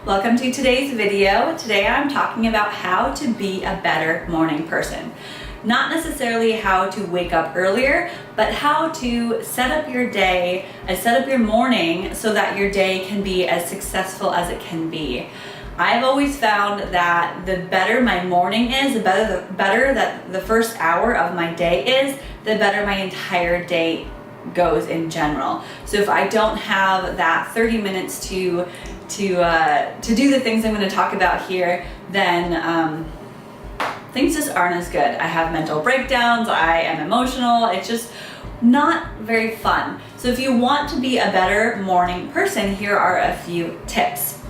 Welcome to today's video. Today I'm talking about how to be a better morning person. Not necessarily how to wake up earlier, but how to set up your day and set up your morning so that your day can be as successful as it can be. I've always found that the better my morning is, the better that the first hour of my day is, the better my entire day goes in general. So if I don't have that 30 minutes to do the things I'm going to talk about here, then things just aren't as good. I have mental breakdowns, I am emotional, it's just not very fun. So if you want to be a better morning person, here are a few tips.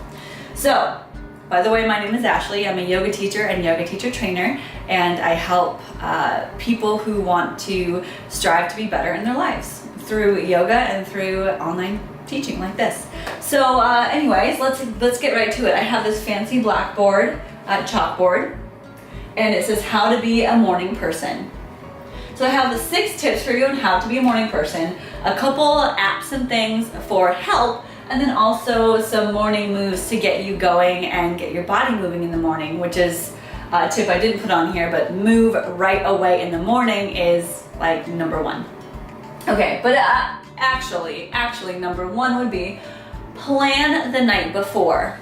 So, by the way, my name is Ashley. I'm a yoga teacher and yoga teacher trainer, and I help people who want to strive to be better in their lives through yoga and through online teaching like this. So anyways, let's get right to it. I have this fancy blackboard, chalkboard, and it says how to be a morning person. So I have the 6 tips for you on how to be a morning person, a couple apps and things for help, and then also some morning moves to get you going and get your body moving in the morning, which is a tip I didn't put on here, but move right away in the morning is like number 1. Okay, but actually number 1 would be plan the night before.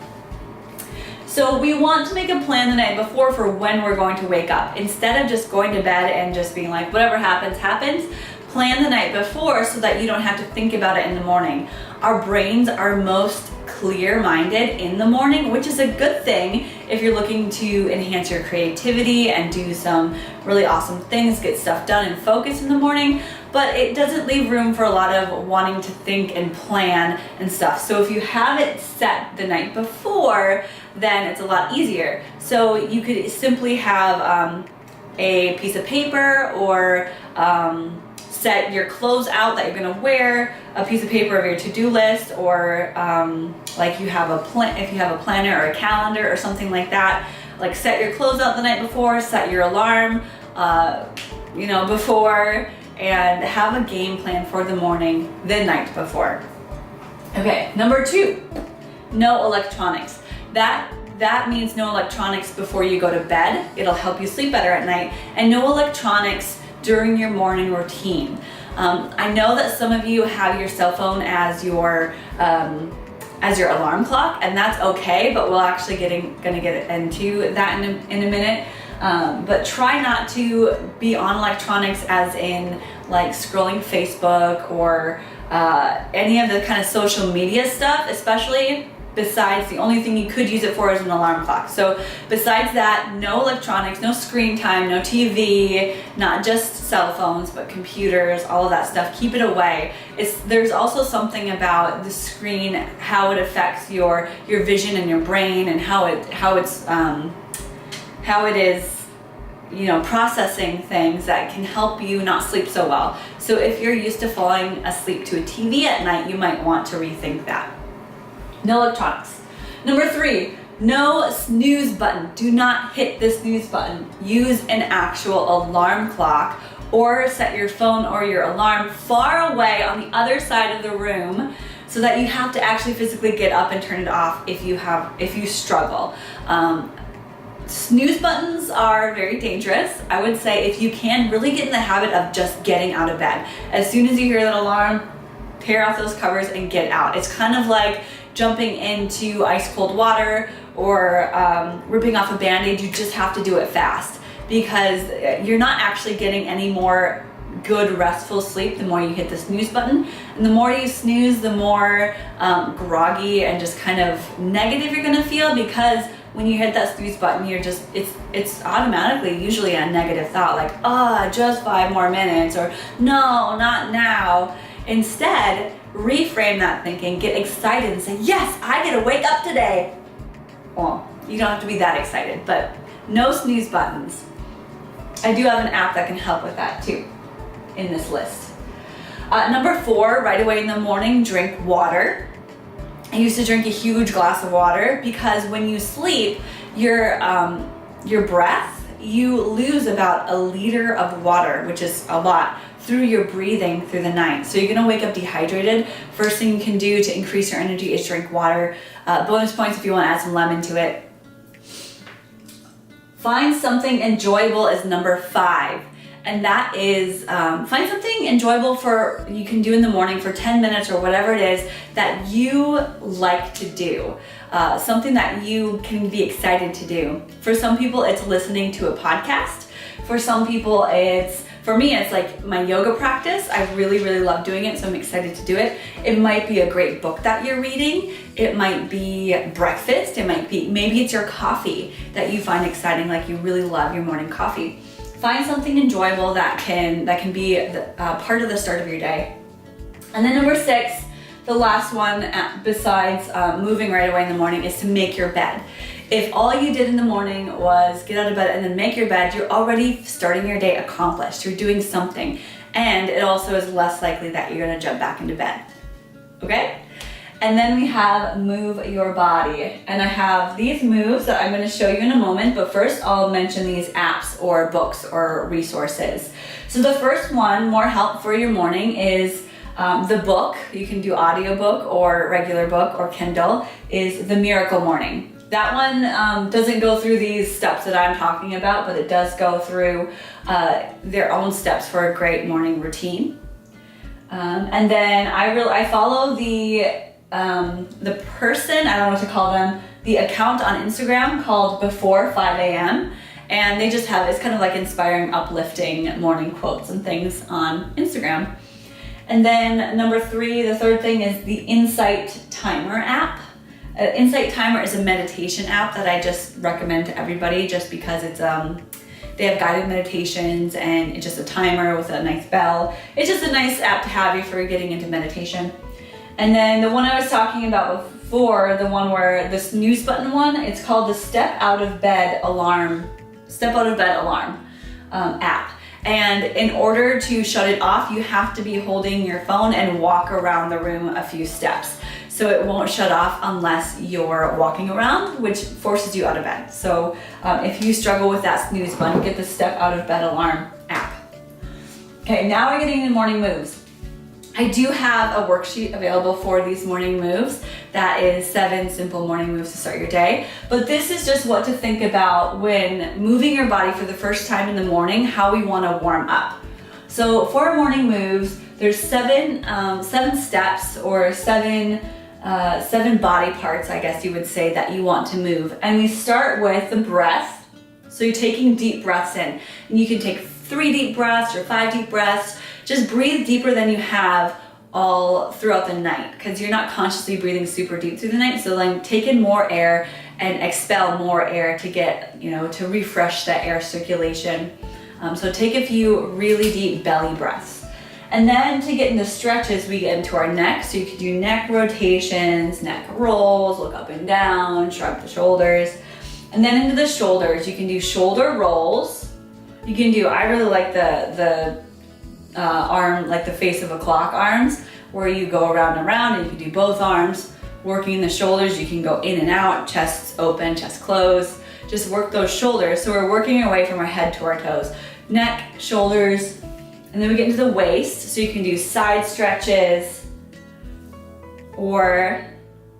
So we want to make a plan the night before for when we're going to wake up. Instead of just going to bed and just being like, whatever happens, happens, plan the night before so that you don't have to think about it in the morning. Our brains are most clear-minded in the morning, which is a good thing if you're looking to enhance your creativity and do some really awesome things, get stuff done and focus in the morning, but it doesn't leave room for a lot of wanting to think and plan and stuff. So if you have it set the night before, then it's a lot easier. So you could simply have a piece of paper or set your clothes out that you're gonna wear, a piece of paper of your to-do list, or like you have if you have a planner or a calendar or something like that, like set your clothes out the night before, set your alarm before, and have a game plan for the morning the night before. Okay, number 2, no electronics. That means no electronics before you go to bed. It'll help you sleep better at night, and no electronics during your morning routine. I know that some of you have your cell phone as your alarm clock, and that's okay, but we'll actually gonna get into that in a minute. But try not to be on electronics as in like scrolling Facebook or any of the kind of social media stuff, especially. Besides, the only thing you could use it for is an alarm clock. So besides that, no electronics, no screen time, no TV, not just cell phones, but computers, all of that stuff. Keep it away. There's also something about the screen, how it affects your vision and your brain, and how it is processing things that can help you not sleep so well. So if you're used to falling asleep to a TV at night, you might want to rethink that. No electronics. Number 3, no snooze button. Do not hit the snooze button. Use an actual alarm clock, or set your phone or your alarm far away on the other side of the room so that you have to actually physically get up and turn it off if you struggle. Snooze buttons are very dangerous. I would say if you can, really get in the habit of just getting out of bed. As soon as you hear that alarm, tear off those covers and get out. It's kind of like jumping into ice cold water or ripping off a Band-Aid. You just have to do it fast, because you're not actually getting any more good restful sleep the more you hit the snooze button. And the more you snooze, the more groggy and just kind of negative you're gonna feel, because when you hit that snooze button, it's automatically usually a negative thought, like, just 5 more minutes, or no, not now. Instead, reframe that thinking, get excited and say, yes, I get to wake up today. Well, you don't have to be that excited, but no snooze buttons. I do have an app that can help with that too in this list. Number 4, right away in the morning, drink water. I used to drink a huge glass of water because when you sleep, your breath, you lose about 1 liter of water, which is a lot, through your breathing through the night. So you're gonna wake up dehydrated. First thing you can do to increase your energy is drink water. Bonus points if you wanna add some lemon to it. Find something enjoyable is number 5. And that is, find something enjoyable you can do in the morning for 10 minutes or whatever it is that you like to do. Something that you can be excited to do. For some people, it's listening to a podcast. For some people, for me, it's like my yoga practice. I really, really love doing it, so I'm excited to do it. It might be a great book that you're reading. It might be breakfast. Maybe it's your coffee that you find exciting, like you really love your morning coffee. Find something enjoyable that can be part of the start of your day. And then number 6, the last one, besides moving right away in the morning, is to make your bed. If all you did in the morning was get out of bed and then make your bed, you're already starting your day accomplished. You're doing something. And it also is less likely that you're gonna jump back into bed. Okay? And then we have move your body. And I have these moves that I'm gonna show you in a moment, but first I'll mention these apps or books or resources. So the first one, more help for your morning, is the book. You can do audiobook or regular book or Kindle, is The Miracle Morning. That one doesn't go through these steps that I'm talking about, but it does go through their own steps for a great morning routine. And then I follow the person, I don't know what to call them, the account on Instagram called Before 5 a.m. And they just it's kind of like inspiring, uplifting morning quotes and things on Instagram. And then number 3, the third thing is the Insight Timer app. Insight Timer is a meditation app that I just recommend to everybody just because it's they have guided meditations and it's just a timer with a nice bell. It's just a nice app to have if you're getting into meditation. And then the one I was talking about before, the one where this snooze button one, it's called the Step Out of Bed Alarm app. And in order to shut it off, you have to be holding your phone and walk around the room a few steps. So it won't shut off unless you're walking around, which forces you out of bed. So if you struggle with that snooze button, get the Step Out of Bed Alarm app. Okay, now we're getting into morning moves. I do have a worksheet available for these morning moves. That is 7 simple morning moves to start your day. But this is just what to think about when moving your body for the first time in the morning, how we want to warm up. So for morning moves, there's 7 steps or 7 body parts, I guess you would say, that you want to move. And we start with the breath. So you're taking deep breaths in. And you can take 3 deep breaths or 5 deep breaths. Just breathe deeper than you have all throughout the night because you're not consciously breathing super deep through the night. So then take in more air and expel more air to get, to refresh that air circulation. So take a few really deep belly breaths. And then to get into stretches, we get into our neck. So you can do neck rotations, neck rolls, look up and down, shrug the shoulders. And then into the shoulders, you can do shoulder rolls. You can do, I really like the arm, like the face of a clock arms, where you go around and around and you can do both arms. Working the shoulders, you can go in and out, chest open, chest closed. Just work those shoulders. So we're working our way from our head to our toes. Neck, shoulders, and then we get into the waist. So you can do side stretches, or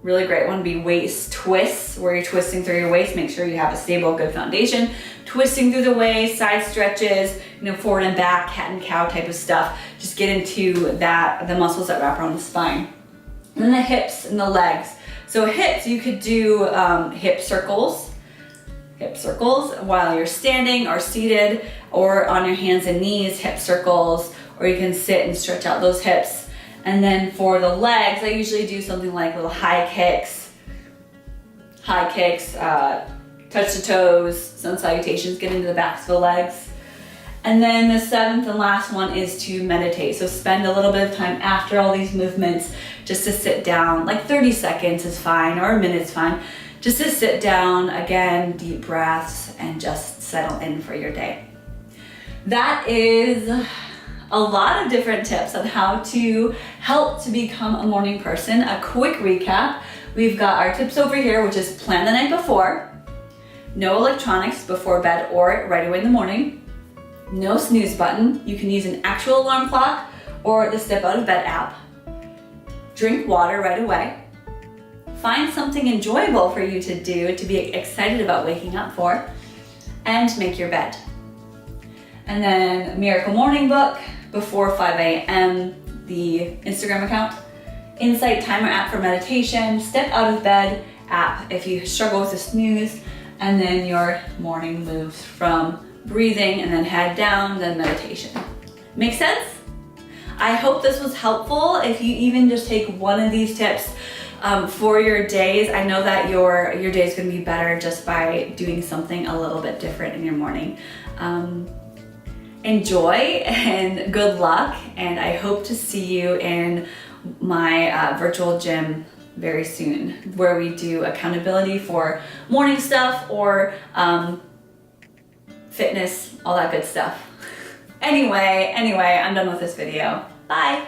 really great one would be waist twists, where you're twisting through your waist. Make sure you have a stable, good foundation. Twisting through the waist, side stretches, forward and back, cat and cow type of stuff. Just get into the muscles that wrap around the spine. And then the hips and the legs. So hips, you could do hip circles while you're standing or seated, or on your hands and knees, hip circles, or you can sit and stretch out those hips. And then for the legs, I usually do something like little high kicks, touch the toes, sun salutations, get into the backs of the legs. And then the 7th and last one is to meditate. So spend a little bit of time after all these movements just to sit down, like 30 seconds is fine, or a minute's fine. Just to sit down, again, deep breaths, and just settle in for your day. That is a lot of different tips on how to help to become a morning person. A quick recap. We've got our tips over here, which is plan the night before. No electronics before bed or right away in the morning. no snooze button. You can use an actual alarm clock or the Step Out of Bed app. Drink water right away. Find something enjoyable for you to do to be excited about waking up for, and make your bed. And then Miracle Morning Book before 5 a.m., the Instagram account, Insight Timer app for meditation, Step Out of Bed app if you struggle with the snooze, and then your morning moves from breathing and then head down, then meditation. Make sense? I hope this was helpful. If you even just take one of these tips for your days, I know that your day is going to be better just by doing something a little bit different in your morning. Enjoy and good luck, and I hope to see you in my virtual gym very soon, where we do accountability for morning stuff or fitness, all that good stuff. Anyway, I'm done with this video. Bye.